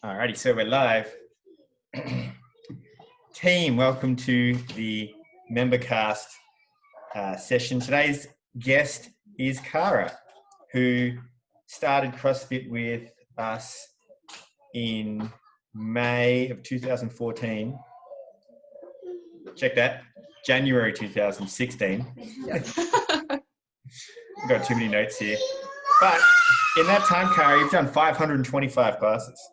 Alrighty, so we're live. Team, welcome to the MemberCast session. Today's guest is Cara, who started CrossFit with us in May of 2014. Check that, January 2016. Yep. Got too many notes here. But in that time, Cara, you've done 525 classes.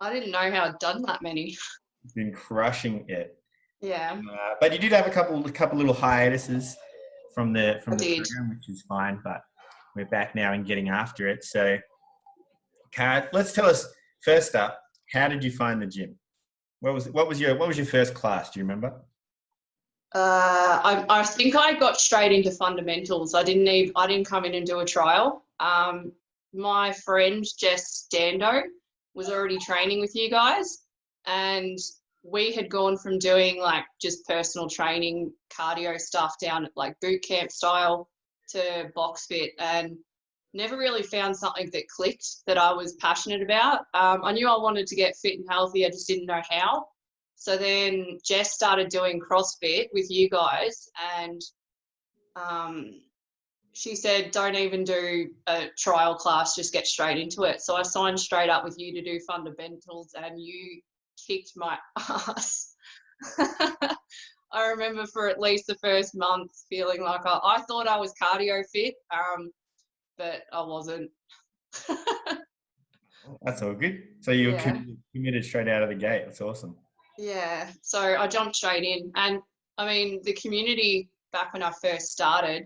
I didn't know how I'd done that many. You've been crushing it. Yeah. But you did have a couple little hiatuses from the did. program, which is fine. But we're back now and getting after it. So, Cara, let's tell us first up. How did you find the gym? What was your first class? Do you remember? I think I got straight into fundamentals. I didn't come in and do a trial. My friend Jess Dando was already training with you guys, and we had gone from doing like just personal training, cardio stuff down at like boot camp style to box fit, and never really found something that clicked that I was passionate about. I knew I wanted to get fit and healthy. I just didn't know how. So then Jess started doing CrossFit with you guys, and she said, don't even do a trial class, just get straight into it. So I signed straight up with you to do fundamentals, and you kicked my ass. I remember for at least the first month feeling like I thought I was cardio fit, but I wasn't. That's all good. So you were committed straight out of the gate. That's awesome. Yeah, so I jumped straight in. And I mean, the community back when I first started,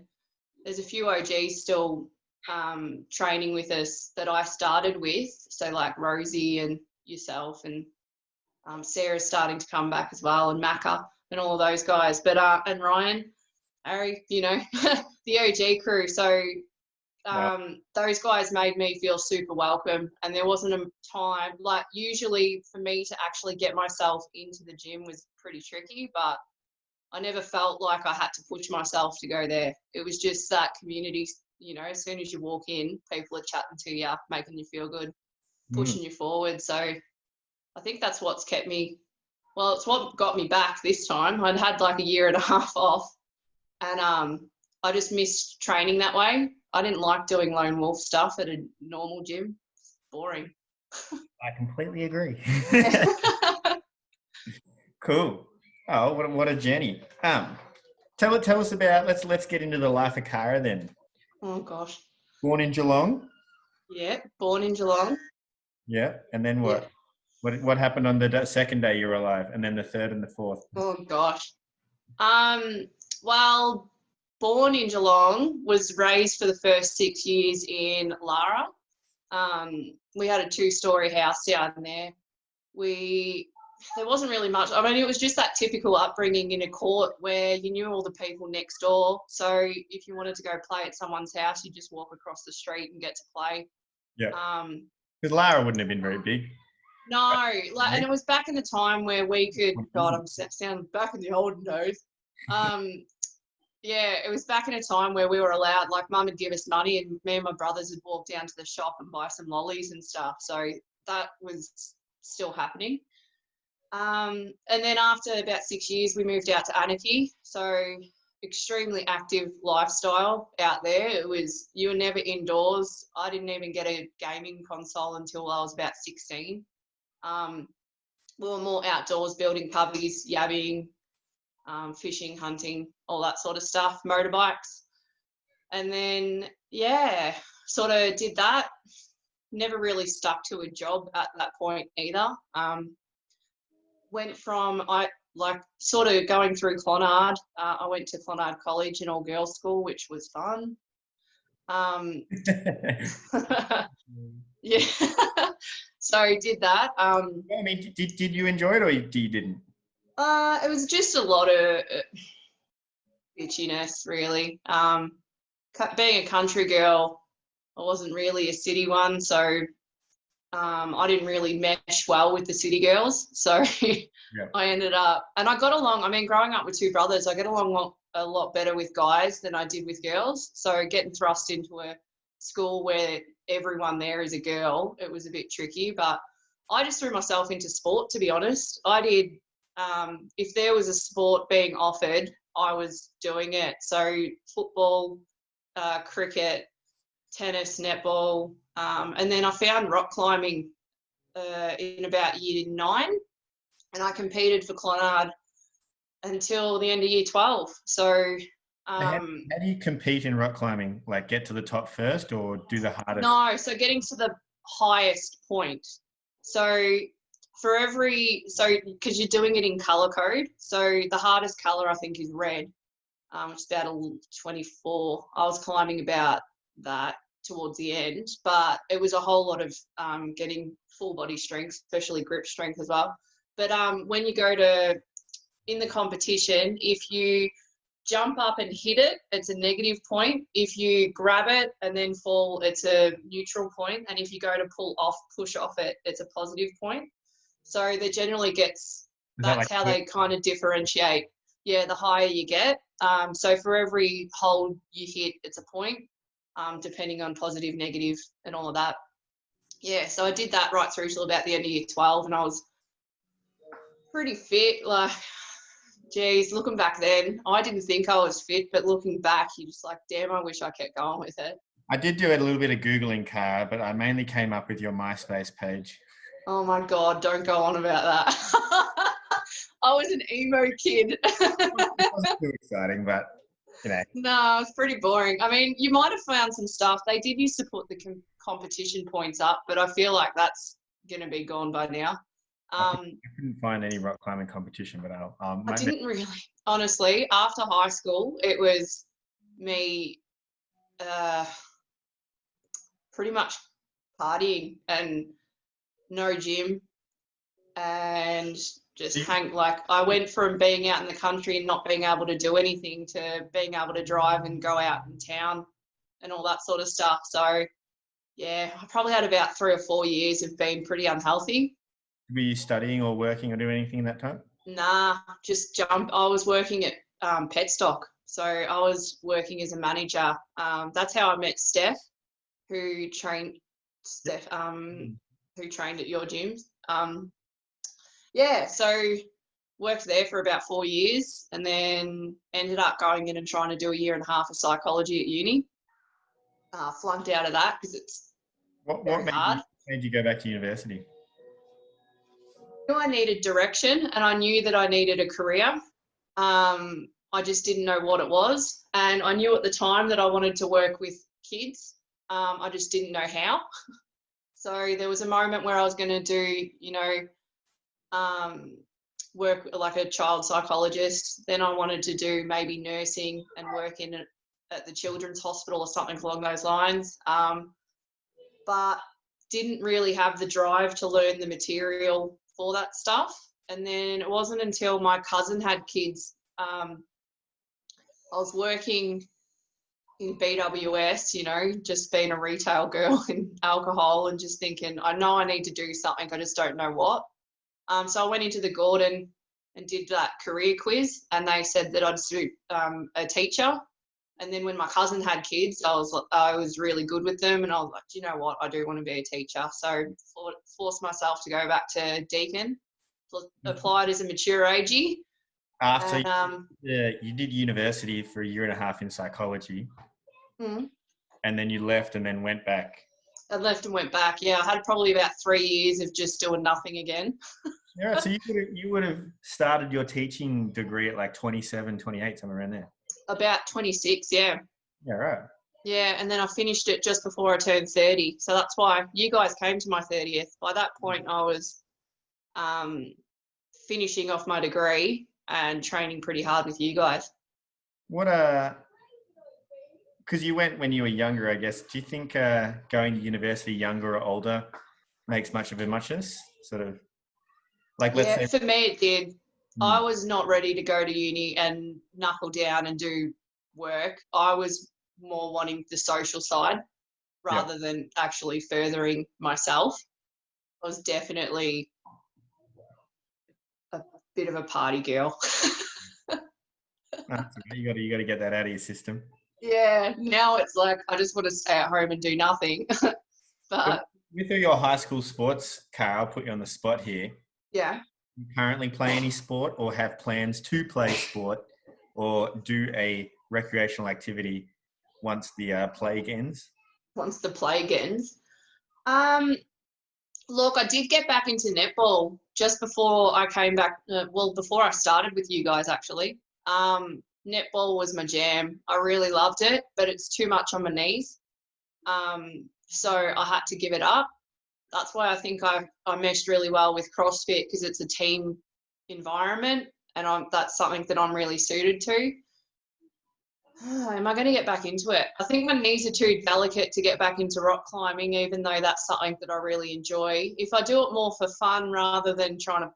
there's a few OGs still training with us that I started with. So like Rosie and yourself, and Sarah's starting to come back as well, and Macca and all of those guys. But and Ryan, Harry, you know, the OG crew. So those guys made me feel super welcome, and there wasn't a time, like usually for me to actually get myself into the gym was pretty tricky, but I never felt like I had to push myself to go there. It was just that community, you know, as soon as you walk in, people are chatting to you, making you feel good, pushing you forward. So I think that's what's kept me, well, it's what got me back this time. I'd had like a year and a half off, and I just missed training that way. I didn't like doing lone wolf stuff at a normal gym. It's boring. I completely agree. Cool. Oh, what a journey. Tell us about, let's get into the life of Cara then. Oh gosh. Born in Geelong? Yeah, born in Geelong. Yeah, and then what? Yeah. What happened on the second day you were alive, and then the third and the fourth? Oh gosh. Well, born in Geelong, was raised for the first 6 years in Lara. We had a 2-story house down there. There wasn't really much. I mean, it was just that typical upbringing in a court where you knew all the people next door. So if you wanted to go play at someone's house, you just walk across the street and get to play. Yeah. Because Lara wouldn't have been very big. No, and it was back in the time where we could. God, I'm sounding back in the olden days. Yeah, it was back in a time where we were allowed, like Mum would give us money, and me and my brothers would walk down to the shop and buy some lollies and stuff. So that was still happening. And then after about 6 years, we moved out to Anarchy. So extremely active lifestyle out there. It was, you were never indoors. I didn't even get a gaming console until I was about 16. We were more outdoors, building cubbies, yabbing, fishing, hunting, all that sort of stuff, motorbikes. And then, yeah, sort of did that. Never really stuck to a job at that point either. Went from, sort of going through Clonard. I went to Clonard College, an all-girls school, which was fun. Yeah. So did that. I mean, did you enjoy it, or you didn't? It was just a lot of bitchiness, really. Being a country girl, I wasn't really a city one, so I didn't really mesh well with the city girls. So yeah. I ended up, and I got along, I mean, growing up with 2 brothers, I get along a lot better with guys than I did with girls. So getting thrust into a school where everyone there is a girl, it was a bit tricky, but I just threw myself into sport, to be honest. I did, if there was a sport being offered, I was doing it. So football, cricket, tennis, netball, and then I found rock climbing in about year 9, and I competed for Clonard until the end of year 12. So How do you compete in rock climbing? Like get to the top first or do the hardest? no, so getting to the highest point. So for because you're doing it in color code. So the hardest color I think is red, which is about a 24. I was climbing about that towards the end, but it was a whole lot of getting full body strength, especially grip strength as well. But when you go to in the competition, if you jump up and hit it, it's a negative point. If you grab it and then fall, it's a neutral point. And if you go to push off it, it's a positive point. So they generally that's how they kind of differentiate. Yeah, the higher you get. So for every hold you hit, it's a point, depending on positive, negative, and all of that. Yeah, so I did that right through till about the end of year 12, and I was pretty fit. Like, geez, looking back then, I didn't think I was fit, but looking back, you're just like, damn, I wish I kept going with it. I did do a little bit of Googling, Cara, but I mainly came up with your MySpace page. Oh my God, don't go on about that. I was an emo kid. It wasn't too exciting, but you know. No, it's pretty boring. I mean, you might have found some stuff. They did used to put the competition points up, but I feel like that's going to be gone by now. I couldn't find any rock climbing competition, but I didn't really, honestly. After high school, it was me pretty much partying and no gym and just I went from being out in the country and not being able to do anything to being able to drive and go out in town and all that sort of stuff. So yeah, I probably had about 3 or 4 years of being pretty unhealthy. Were you studying or working or doing anything in that time? Nah, just jump. I was working at Petstock. So I was working as a manager. That's how I met Steph, who trained at your gyms. Yeah, so worked there for about 4 years and then ended up going in and trying to do a year and a half of psychology at uni. Flunked out of that because it's very hard. Made you go back to university? I knew I needed direction and I knew that I needed a career. I just didn't know what it was. And I knew at the time that I wanted to work with kids. I just didn't know how. So there was a moment where I was going to do, work like a child psychologist. Then I wanted to do maybe nursing and work at the children's hospital or something along those lines. But didn't really have the drive to learn the material for that stuff. And then it wasn't until my cousin had kids. I was working in BWS, just being a retail girl in alcohol and just thinking, I know I need to do something, I just don't know what. So I went into the Gordon and did that career quiz and they said that I'd suit a teacher. And then when my cousin had kids, I was really good with them and I was like, do you know what? I do want to be a teacher. So forced myself to go back to Deakin, applied as a mature agee. After you did university for a year and a half in psychology, and then you left and then went back. I left and went back. Yeah, I had probably about 3 years of just doing nothing again. Yeah, so you would have started your teaching degree at like 27, 28, somewhere around there. About 26, yeah. Yeah, right. Yeah, and then I finished it just before I turned 30. So that's why you guys came to my 30th. By that point, I was finishing off my degree and training pretty hard with you guys. Because you went when you were younger, I guess. Do you think going to university younger or older makes much of a muchness? Sort of like, let's say. For me it did. I was not ready to go to uni and knuckle down and do work. I was more wanting the social side rather than actually furthering myself. I was definitely a bit of a party girl. You got to get that out of your system. Yeah, now it's like I just want to stay at home and do nothing. But with all your high school sports, Cara, I'll put you on the spot here. Yeah. You currently play any sport or have plans to play sport or do a recreational activity once the plague ends? Once the plague ends. Um, Look, I did get back into netball just before I came back. Before I started with you guys, actually. Netball was my jam. I really loved it, but it's too much on my knees. So I had to give it up. That's why I think I meshed really well with CrossFit, because it's a team environment, and that's something that I'm really suited to. Am I going to get back into it? I think my knees are too delicate to get back into rock climbing, even though that's something that I really enjoy. If I do it more for fun rather than trying to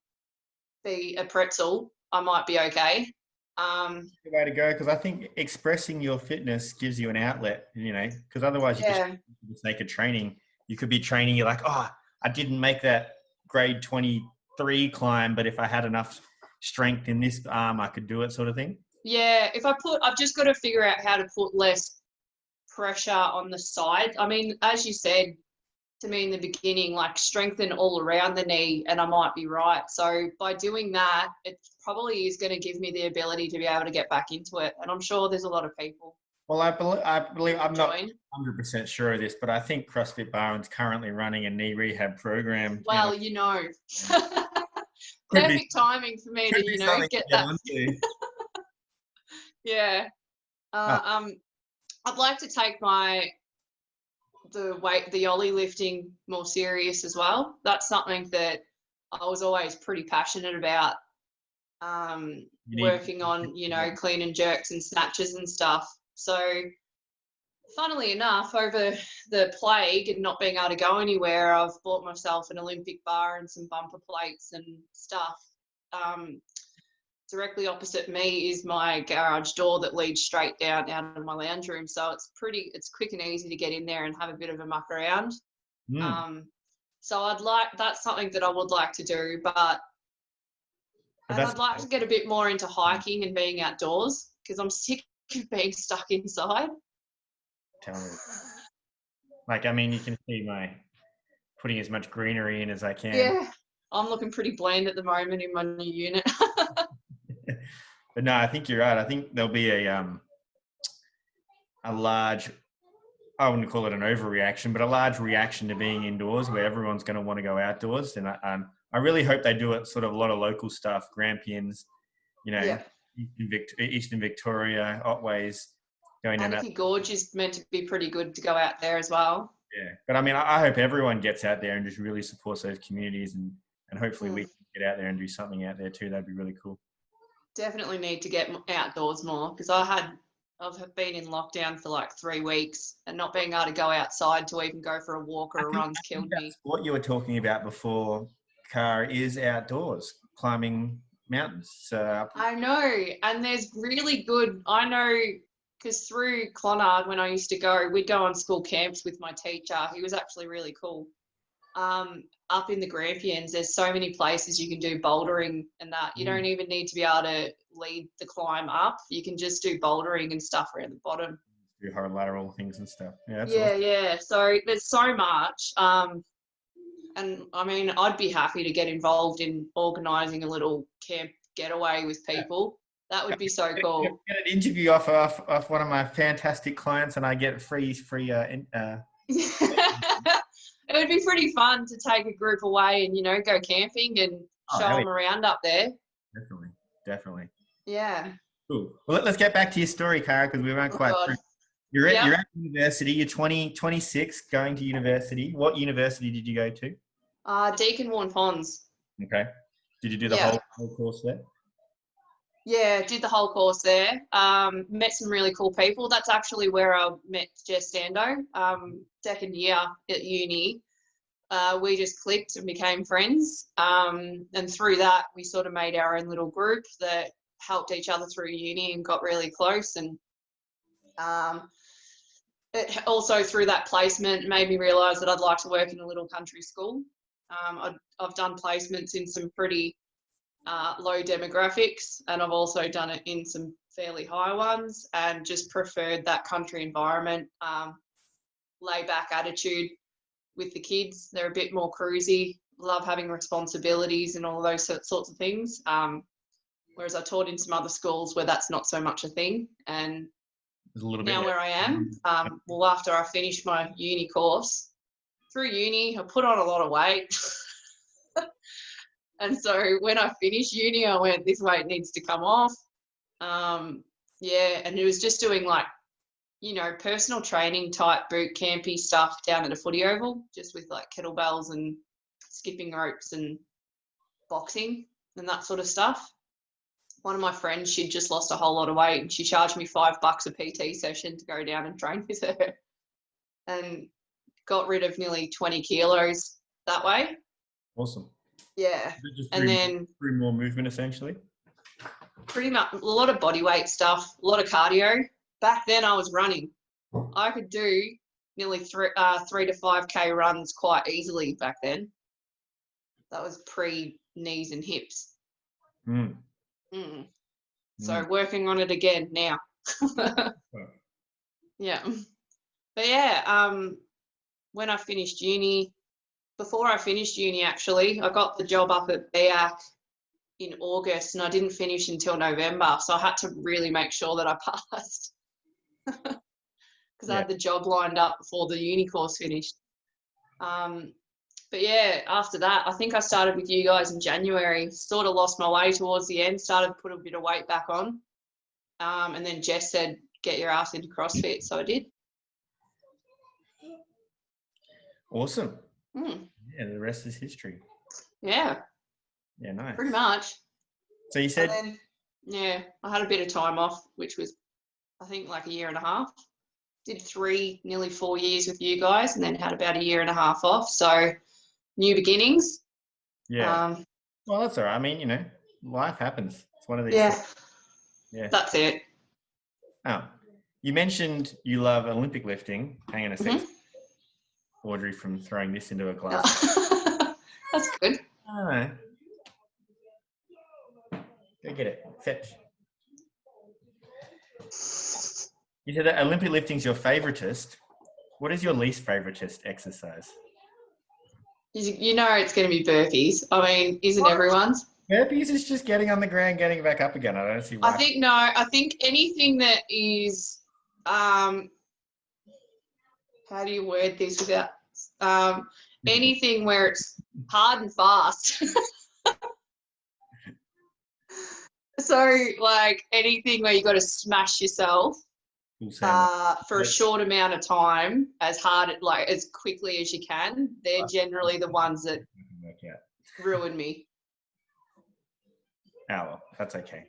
be a pretzel, I might be okay. The way to go, because I think expressing your fitness gives you an outlet, because otherwise you just Yeah, for the sake of training, you could be training, you're like, oh, I didn't make that grade 23 climb, but if I had enough strength in this arm, I could do it, sort of thing. yeah. I've just got to figure out how to put less pressure on the side. I mean, as you said to me in the beginning, like strengthen all around the knee, and I might be right. So by doing that, it probably is going to give me the ability to be able to get back into it. And I'm sure there's a lot of people Well, I believe I'm not join. 100% sure of this, but I think CrossFit Barwon's currently running a knee rehab program. Well, Could be perfect timing for me could to, be something to get get that. onto. Yeah. Oh, I'd like to take the ollie lifting more serious as well. That's something that I was always pretty passionate about. you need. Working on, clean and jerks and snatches and stuff. So, funnily enough, over the plague and not being able to go anywhere, I've bought myself an Olympic bar and some bumper plates and stuff. Directly opposite me is my garage door that leads straight down out of my lounge room. So it's quick and easy to get in there and have a bit of a muck around. Mm. So that's something that I would like to do, But and that's I'd like to get a bit more into hiking and being outdoors, because I'm sick of being stuck inside. tell me. Like, I mean, you can see my putting as much greenery in as I can. Yeah, I'm looking pretty bland at the moment in my new unit. But no, I think you're right. I think there'll be a large, I wouldn't call it an overreaction, but a large reaction to being indoors where everyone's going to want to go outdoors. And I really hope they do it sort of a lot of local stuff, Grampians, you know, Yeah. Eastern Victoria, Otways, going in that. Anarchy Gorge is meant to be pretty good to go out there as well. Yeah. But I mean, I hope everyone gets out there and just really supports those communities, and hopefully we can get out there and do something out there too. That'd be really cool. Definitely need to get outdoors more, because I've been in lockdown for like 3 weeks, and not being able to go outside to even go for a walk or a run's killed me. What you were talking about before, Car, is outdoors, climbing mountains. I know, and there's really good. I know, because through Clonard, when I used to go, we'd go on school camps with my teacher. He was actually really cool. Up in the Grampians, there's so many places you can do bouldering and that. You don't even need to be able to lead the climb up. You can just do bouldering and stuff around the bottom. Do lateral things and stuff. Yeah, that's Yeah, awesome. yeah. So there's so much. And I mean, I'd be happy to get involved in organising a little camp getaway with people. That would be so cool. Get an interview off one of my fantastic clients, and I get free. It would be pretty fun to take a group away and, go camping and show them around up there. Definitely. Yeah. Cool. Well, let's get back to your story, Cara, because we weren't quite through. You're at university. You're 26, going to university. What university did you go to? Deakin Warren Ponds. Okay. Did you do the whole course there? Yeah, did the whole course there. Met some really cool people. That's actually where I met Jess Sando. Second year at uni. We just clicked and became friends. And through that, we sort of made our own little group that helped each other through uni and got really close. And it also, through that placement, made me realise that I'd like to work in a little country school. I've done placements in some pretty low demographics, and I've also done it in some fairly high ones, and just preferred that country environment, lay back attitude with the kids. They're a bit more cruisy, love having responsibilities and all those sorts of things. Whereas I taught in some other schools where that's not so much a thing. And There's a little bit now less. where I am, well, after I finished my uni course, through uni, I put on a lot of weight. And so when I finished uni, I went, this weight needs to come off. Yeah, and it was just doing like, you know, personal training type boot campy stuff down at a footy oval, just with like kettlebells and skipping ropes and boxing and that sort of stuff. One of my friends, she'd just lost a whole lot of weight and she charged me $5 a PT session to go down and train with her, and got rid of nearly 20 kilos that way. Awesome. Yeah. Just And then through more movement, essentially. pretty much a lot of body weight stuff, a lot of cardio. Back then I was running. I could do nearly 3 to 5K runs quite easily back then. That was pre knees and hips. Mm. So working on it again now. Yeah. But yeah, when I finished uni, before I finished uni actually, I got the job up at BEAC in August and I didn't finish until November. So I had to really make sure that I passed because I had the job lined up before the uni course finished. But yeah, after that, I think I started with you guys in January, sort of lost my way towards the end, started to put a bit of weight back on. And then Jess said, get your ass into CrossFit. So I did. Awesome. Yeah, the rest is history. Yeah. Yeah, nice. Pretty much. So you said... Then, yeah, I had a bit of time off, which was, I think, like a year and a half. Did nearly 4 years with you guys and then had about a year and a half off. So new beginnings. Yeah. Well, that's all right. I mean, you know, life happens. It's one of these things. Yeah. That's it. Oh, you mentioned you love Olympic lifting. Hang on a sec. Audrey from throwing this into a glass. That's good. Oh. Go get it. Fetch. You said that Olympic lifting's your favoritist. What is your least favoritist exercise? You know it's going to be burpees. I mean, isn't everyone's? Burpees is just getting on the ground, getting back up again. I don't see why. I think anything that is, how do you word this without, anything where it's hard and fast. So like anything where you got to smash yourself for a short amount of time, as quickly as you can, they're generally the ones that ruin me. Oh, well, that's okay.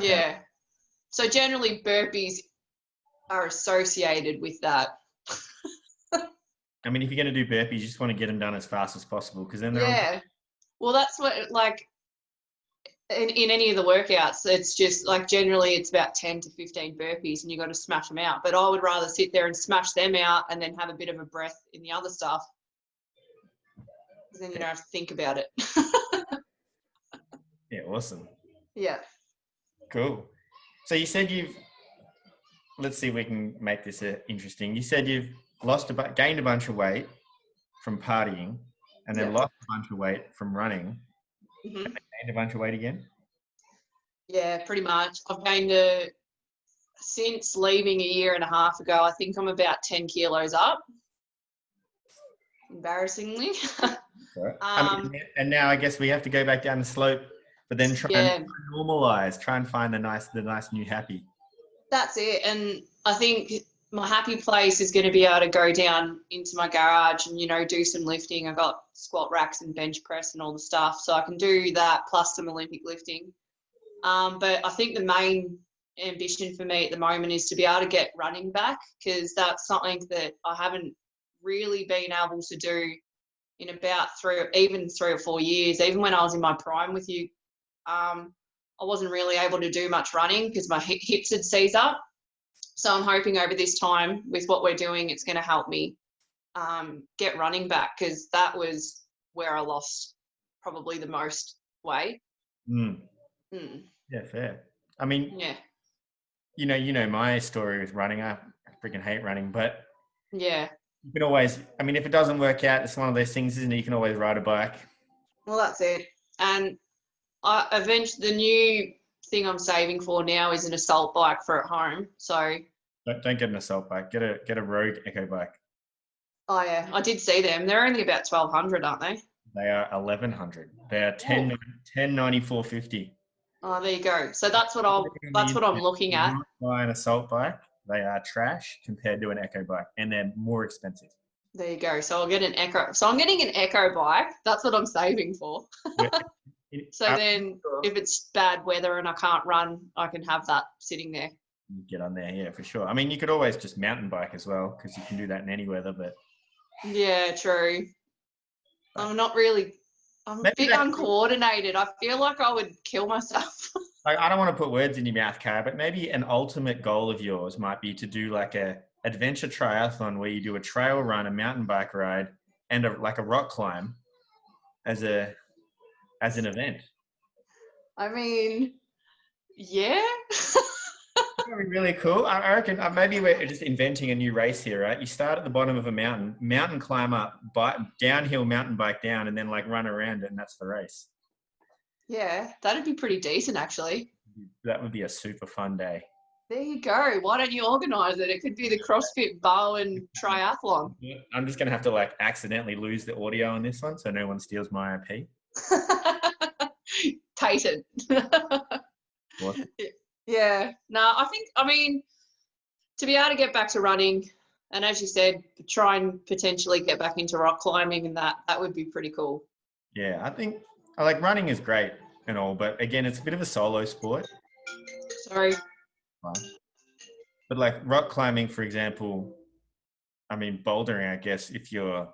Yeah. So generally burpees are associated with that. I mean, if you're going to do burpees, you just want to get them done as fast as possible because then they're... Yeah. Well, that's what, like, in any of the workouts, it's just like generally it's about 10 to 15 burpees and you got to smash them out. But I would rather sit there and smash them out and then have a bit of a breath in the other stuff. Because then you don't have to think about it. Yeah, awesome. Yeah. Cool. So you said let's see if we can make this interesting. You said you've gained a bunch of weight from partying and then lost a bunch of weight from running. And then gained a bunch of weight again? Yeah, pretty much. I've gained since leaving a year and a half ago, I think I'm about 10 kilos up. Embarrassingly. And now I guess we have to go back down the slope, but then try and normalize, try and find the nice new happy. That's it. And I think my happy place is going to be able to go down into my garage and, you know, do some lifting. I've got squat racks and bench press and all the stuff. So I can do that plus some Olympic lifting. But I think the main ambition for me at the moment is to be able to get running back, because that's something that I haven't really been able to do in about 3 or 4 years. Even when I was in my prime with you, I wasn't really able to do much running because my hips had seized up. So I'm hoping over this time with what we're doing, it's going to help me get running back, because that was where I lost probably the most weight. Yeah, fair. I mean, you know my story with running. I freaking hate running, but You can always, I mean, if it doesn't work out, it's one of those things, isn't it? You can always ride a bike. Well, that's it. And I eventually the new thing I'm saving for now is an assault bike for at home. So Don't get an assault bike. Get a Rogue Echo bike. oh yeah, I did see them. They're only about 1,200, aren't they? They are 1,100. They are Oh, 1094.50. oh, there you go. So that's what I'm looking at. Buy an assault bike. They are trash compared to an Echo bike, and they're more expensive. There you go. So I'll get an Echo. So I'm getting an Echo bike. That's what I'm saving for. So then if it's bad weather and I can't run, I can have that sitting there. Get on there, yeah, for sure. I mean, you could always just mountain bike as well, because you can do that in any weather. But Yeah, true. I'm a bit uncoordinated. I feel like I would kill myself. I don't want to put words in your mouth, Cara, but maybe an ultimate goal of yours might be to do like a adventure triathlon where you do a trail run, a mountain bike ride, and like a rock climb as an event. I mean, yeah. That would be really cool. I reckon maybe we're just inventing a new race here, right? You start at the bottom of a mountain climb up, downhill mountain bike down, and then like run around it, and that's the race. Yeah, that'd be pretty decent, actually. That would be a super fun day. There you go. Why don't you organise it? It could be the CrossFit Bowen triathlon. I'm just going to have to like accidentally lose the audio on this one so no one steals my IP. Patent. What? Yeah. No, I mean, to be able to get back to running, and as you said, try and potentially get back into rock climbing, and that would be pretty cool. Yeah, I think like running is great and all, but again, it's a bit of a solo sport. Sorry. But like rock climbing, for example, I mean, bouldering, I guess, if you're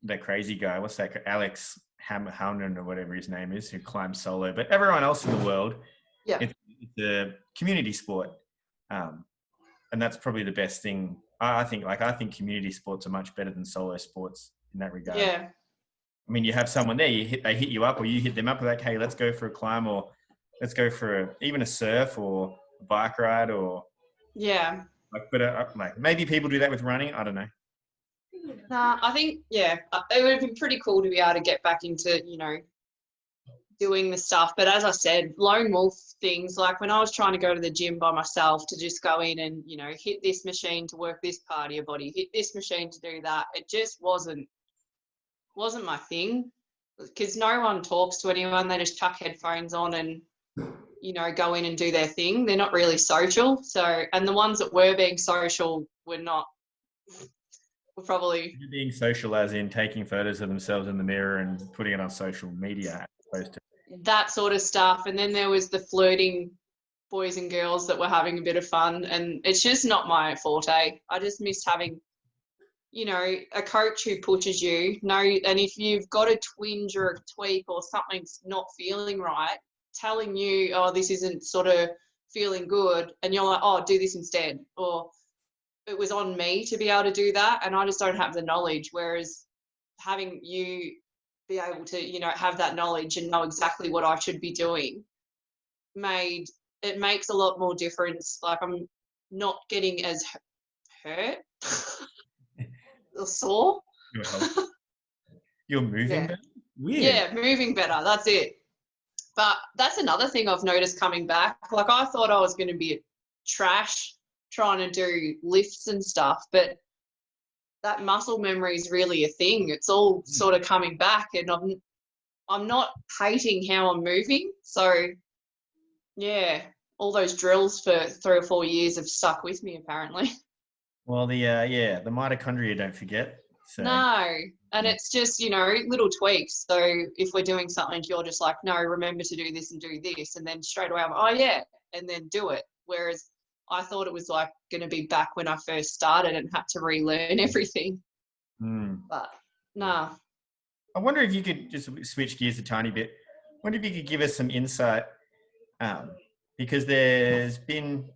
the crazy guy, what's that, Alex Hownen or whatever his name is, who climbs solo, but everyone else in the world, yeah, it's a community sport. And that's probably the best thing. I think community sports are much better than solo sports in that regard. Yeah. I mean, you have someone there, they hit you up, or you hit them up, like, hey, let's go for a climb, or let's go for even a surf or a bike ride, or yeah. Like maybe people do that with running. I don't know. Nah, I think it would have been pretty cool to be able to get back into doing the stuff. But as I said, lone wolf things, like when I was trying to go to the gym by myself to just go in and hit this machine to work this part of your body, hit this machine to do that, it just wasn't my thing, because no one talks to anyone. They just chuck headphones on and go in and do their thing. They're not really social. So, and the ones that were being social were probably being social as in taking photos of themselves in the mirror and putting it on social media, as opposed to that sort of stuff. And then there was the flirting boys and girls that were having a bit of fun, and it's just not my forte. I just miss having a coach who pushes you. And if you've got a twinge or a tweak or something's not feeling right, telling you, oh, this isn't sort of feeling good, and you're like, oh, do this instead. Or it was on me to be able to do that, and I just don't have the knowledge. Whereas having you be able to, have that knowledge and know exactly what I should be doing, it makes a lot more difference. Like, I'm not getting as hurt or sore. You're moving better? Weird. Yeah, moving better. That's it. But that's another thing I've noticed coming back. Like, I thought I was going to be trash trying to do lifts and stuff, but that muscle memory is really a thing. It's all sort of coming back, and I'm not hating how I'm moving. So, yeah, all those drills for 3 or 4 years have stuck with me, apparently. Well, the mitochondria, don't forget. So. No, and it's just, little tweaks. So if we're doing something, you're just like, no, remember to do this and do this. And then straight away I'm like, oh, yeah, and then do it. Whereas I thought it was like going to be back when I first started and had to relearn everything. But no. I wonder if you could just switch gears a tiny bit. I wonder if you could give us some insight, because there's been,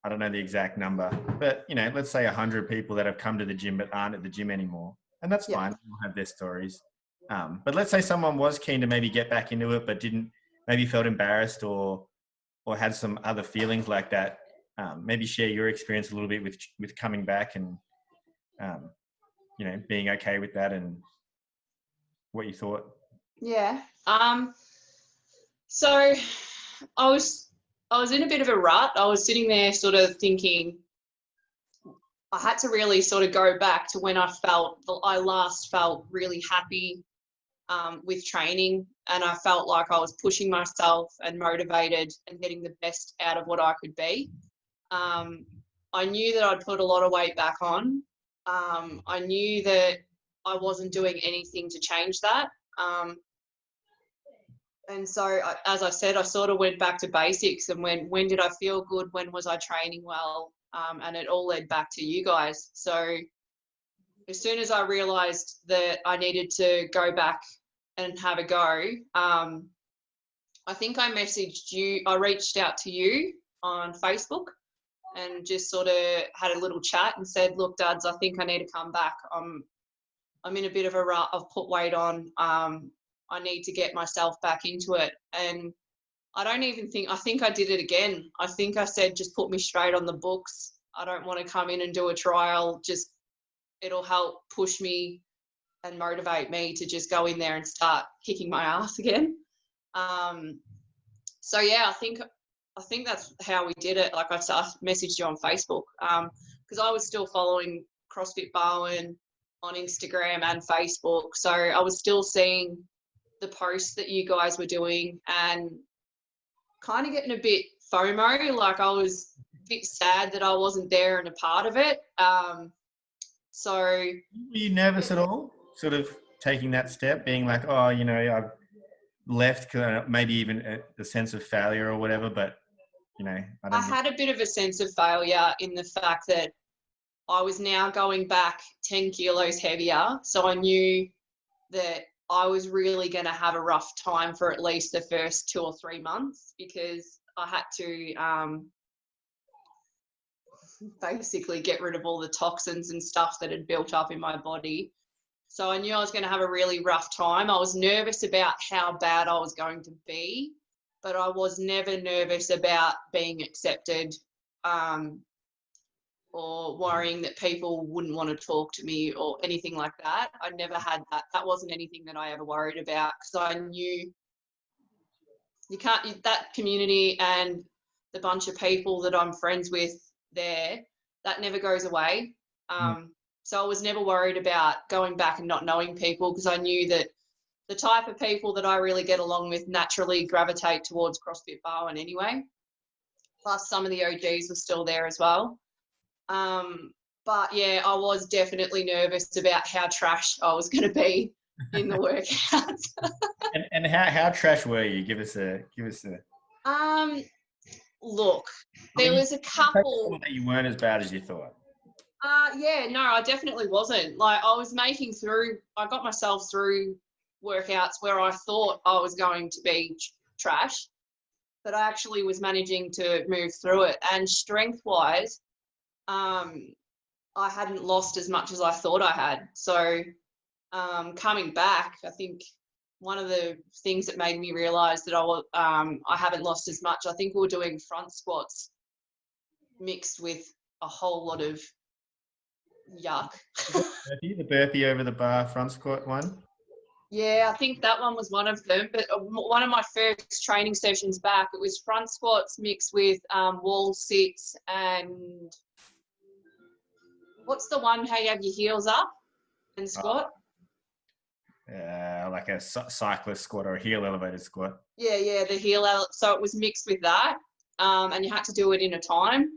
I don't know the exact number, but let's say 100 people that have come to the gym but aren't at the gym anymore, and that's fine. They'll have their stories. But let's say someone was keen to maybe get back into it, but maybe felt embarrassed or had some other feelings like that. Maybe share your experience a little bit with coming back and being okay with that and what you thought. Yeah. So I was in a bit of a rut. I was sitting there sort of thinking I had to really sort of go back to when I last felt really happy with training, and I felt like I was pushing myself and motivated and getting the best out of what I could be. I knew that I'd put a lot of weight back on. I knew that I wasn't doing anything to change that. And so, as I said, I sort of went back to basics, and when did I feel good? When was I training well? And it all led back to you guys. So as soon as I realized that I needed to go back and have a go, I think I messaged you, I reached out to you on Facebook and just sort of had a little chat and said, look, Dads, I think I need to come back. I'm in a bit of a rut. I've put weight on. I need to get myself back into it. And I think I did it again. I think I said, just put me straight on the books. I don't want to come in and do a trial. Just, it'll help push me and motivate me to just go in there and start kicking my ass again. So yeah, I think that's how we did it. Like I messaged you on Facebook because I was still following CrossFit Barwon on Instagram and Facebook. So I was still seeing the posts that you guys were doing and kind of getting a bit FOMO. Like I was a bit sad that I wasn't there and a part of it. So were you nervous at all? Sort of taking that step, being like, oh, I've left, maybe even a sense of failure or whatever, but I had a bit of a sense of failure in the fact that I was now going back 10 kilos heavier. So I knew that I was really going to have a rough time for at least the first 2 or 3 months because I had to basically get rid of all the toxins and stuff that had built up in my body. So I knew I was going to have a really rough time. I was nervous about how bad I was going to be, but I was never nervous about being accepted or worrying that people wouldn't want to talk to me or anything like that. I never had that. That wasn't anything that I ever worried about because I knew that community and the bunch of people that I'm friends with there, that never goes away. So I was never worried about going back and not knowing people because I knew that the type of people that I really get along with naturally gravitate towards CrossFit Barwon anyway. Plus some of the OGs were still there as well. But yeah, I was definitely nervous about how trash I was going to be in the workouts. and how trash were you? Give us a. Look, there was a couple that you weren't as bad as you thought. Yeah, no, I definitely wasn't. Like I was I got myself through workouts where I thought I was going to be trash, but I actually was managing to move through it. And strength-wise, I hadn't lost as much as I thought I had. So coming back, I think one of the things that made me realise that I haven't lost as much, I think we were doing front squats mixed with a whole lot of yuck. The burpee over the bar front squat one? Yeah, I think that one was one of them. But one of my first training sessions back, it was front squats mixed with wall sits and what's the one how you have your heels up and squat? Like a cyclist squat or a heel elevated squat. Yeah, the heel. So it was mixed with that, and you had to do it in a time.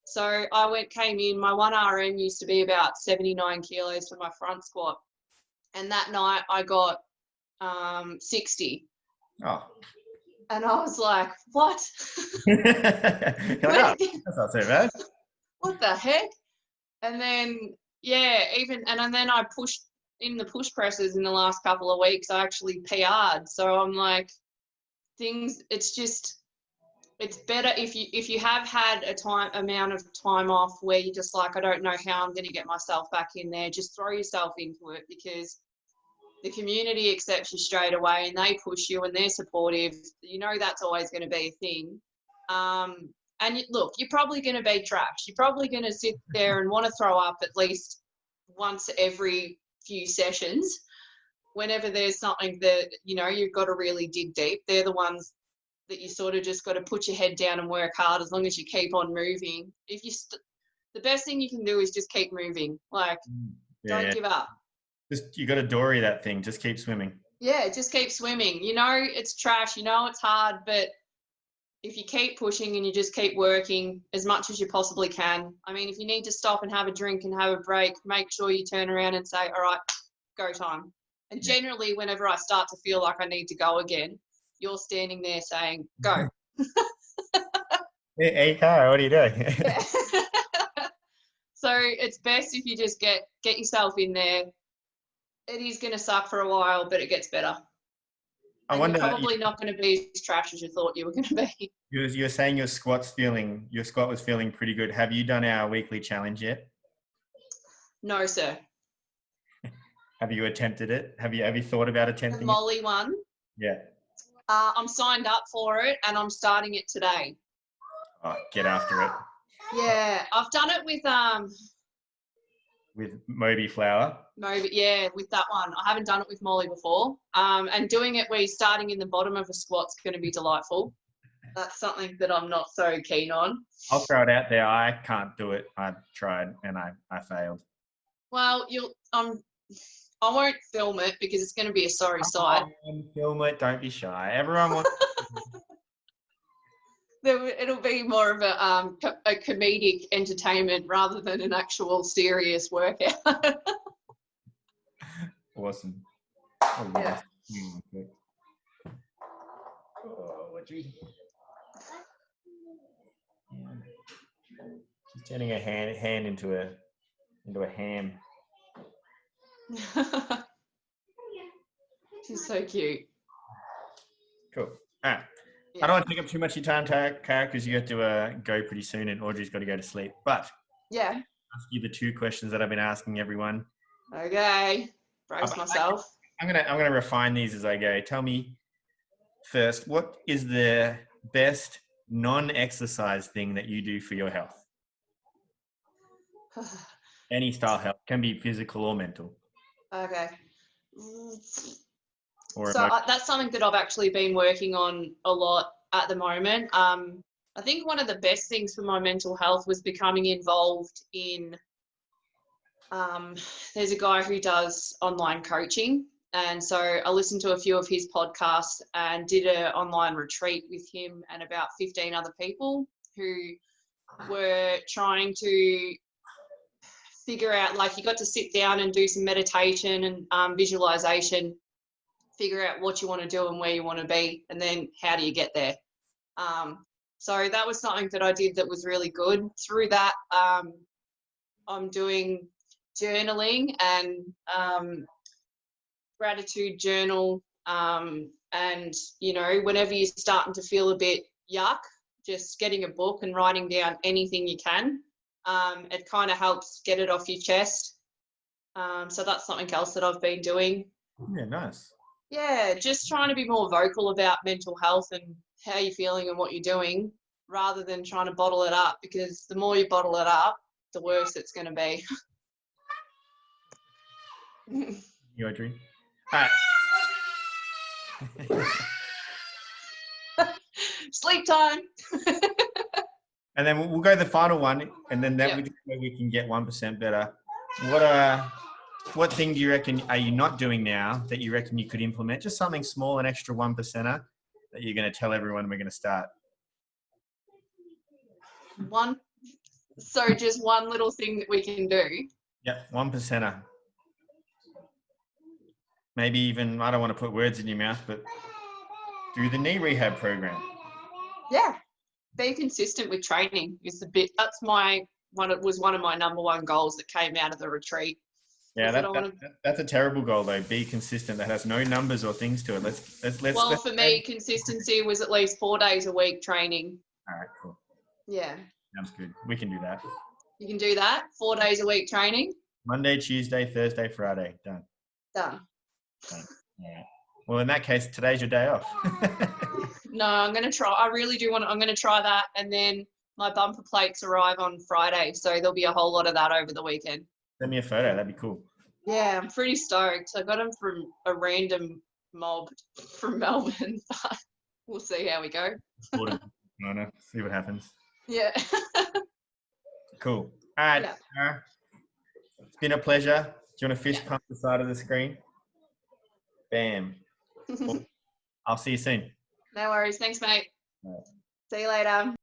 So I came in. My 1RM used to be about 79 kilos for my front squat, and that night I got 60. Oh. And I was like, what? That's not so bad. What the heck? And then, yeah, and then I pushed in the push presses in the last couple of weeks. I actually PR'd. So I'm like, it's better if you have had amount of time off where you're just like, I don't know how I'm going to get myself back in there. Just throw yourself into it because the community accepts you straight away and they push you and they're supportive. That's always going to be a thing. And look, you're probably going to be trash. You're probably going to sit there and want to throw up at least once every few sessions. Whenever there's something that, you know, you've got to really dig deep, they're the ones that you sort of just got to put your head down and work hard as long as you keep on moving. If you, the best thing you can do is just keep moving. Like, don't give up. Just, you got to dory that thing. Just keep swimming. Yeah, just keep swimming. You know, it's trash. You know, it's hard, but if you keep pushing and you just keep working as much as you possibly can. I mean, if you need to stop and have a drink and have a break, make sure you turn around and say, all right, go time. And generally, whenever I start to feel like I need to go again, you're standing there saying, go. Hey, Cara, what are you doing? So it's best if you just get yourself in there. It is going to suck for a while, but it gets better. I wonder, you're probably not going to be as trash as you thought you were going to be. You're saying your squat was feeling pretty good. Have you done our weekly challenge yet? No, sir. Have you attempted it? Have you thought about attempting the Molly one? Yeah. I'm signed up for it and I'm starting it today. Oh, get after it. Yeah, I've done it with Moby Flower. Yeah, with that one. I haven't done it with Molly before. And doing it where you're starting in the bottom of a squat's going to be delightful. That's something that I'm not so keen on. I'll throw it out there. I can't do it. I tried and I failed. Well, I won't film it because it's going to be a sorry sight. Film it. Don't be shy. Everyone wants. It'll be more of a comedic entertainment rather than an actual serious workout. Awesome. Oh, yeah. Oh, what do you? She's turning her hand into a ham. She's so cute. Cool. All right. Yeah. I don't want to take up too much of your time, Cara, because you have to go pretty soon and Audrey's got to go to sleep. But yeah, I'll ask you the 2 questions that I've been asking everyone. Okay. Brace myself. I'm gonna refine these as I go. Tell me first, what is the best non-exercise thing that you do for your health? Any style health. Can be physical or mental. Okay. That's something that I've actually been working on a lot at the moment. I think one of the best things for my mental health was becoming involved in, there's a guy who does online coaching. And so I listened to a few of his podcasts and did an online retreat with him and about 15 other people who were trying to figure out, like, you got to sit down and do some meditation and visualization, figure out what you want to do and where you want to be, and then how do you get there. So that was something that I did that was really good. Through that, I'm doing journaling and gratitude journal, and, you know, whenever you're starting to feel a bit yuck, just getting a book and writing down anything you can. It kind of helps get it off your chest. So that's something else that I've been doing. Yeah, nice. Yeah, just trying to be more vocal about mental health and how you're feeling and what you're doing, rather than trying to bottle it up, because the more you bottle it up, the worse it's going to be. You, Audrey? All right. Sleep time. And then we'll go to the final one, and then that we can get 1% better. What thing do you reckon are you not doing now that you reckon you could implement? Just something small, an extra 1%er that you're going to tell everyone we're going to start. So just one little thing that we can do. Yep, 1%er. Maybe even, I don't want to put words in your mouth, but do the knee rehab program. Yeah. Be consistent with training is that's one of my number one goals that came out of the retreat. Yeah, that's a terrible goal though. Be consistent. That has no numbers or things to it. Let's for me, consistency was at least 4 days a week training. All right, cool. Yeah. Sounds good. We can do that. You can do that. 4 days a week training. Monday, Tuesday, Thursday, Friday. Done. Yeah. Well, in that case, today's your day off. No, I'm going to try. I really do I'm going to try that. And then my bumper plates arrive on Friday. So there'll be a whole lot of that over the weekend. Send me a photo. That'd be cool. Yeah, I'm pretty stoked. I got them from a random mob from Melbourne, but we'll see how we go. See what happens. Yeah. Cool. All right. Yeah. Tara, it's been a pleasure. Do you want to fist pump the side of the screen? Bam. I'll see you soon. No worries. Thanks, mate. All right. See you later.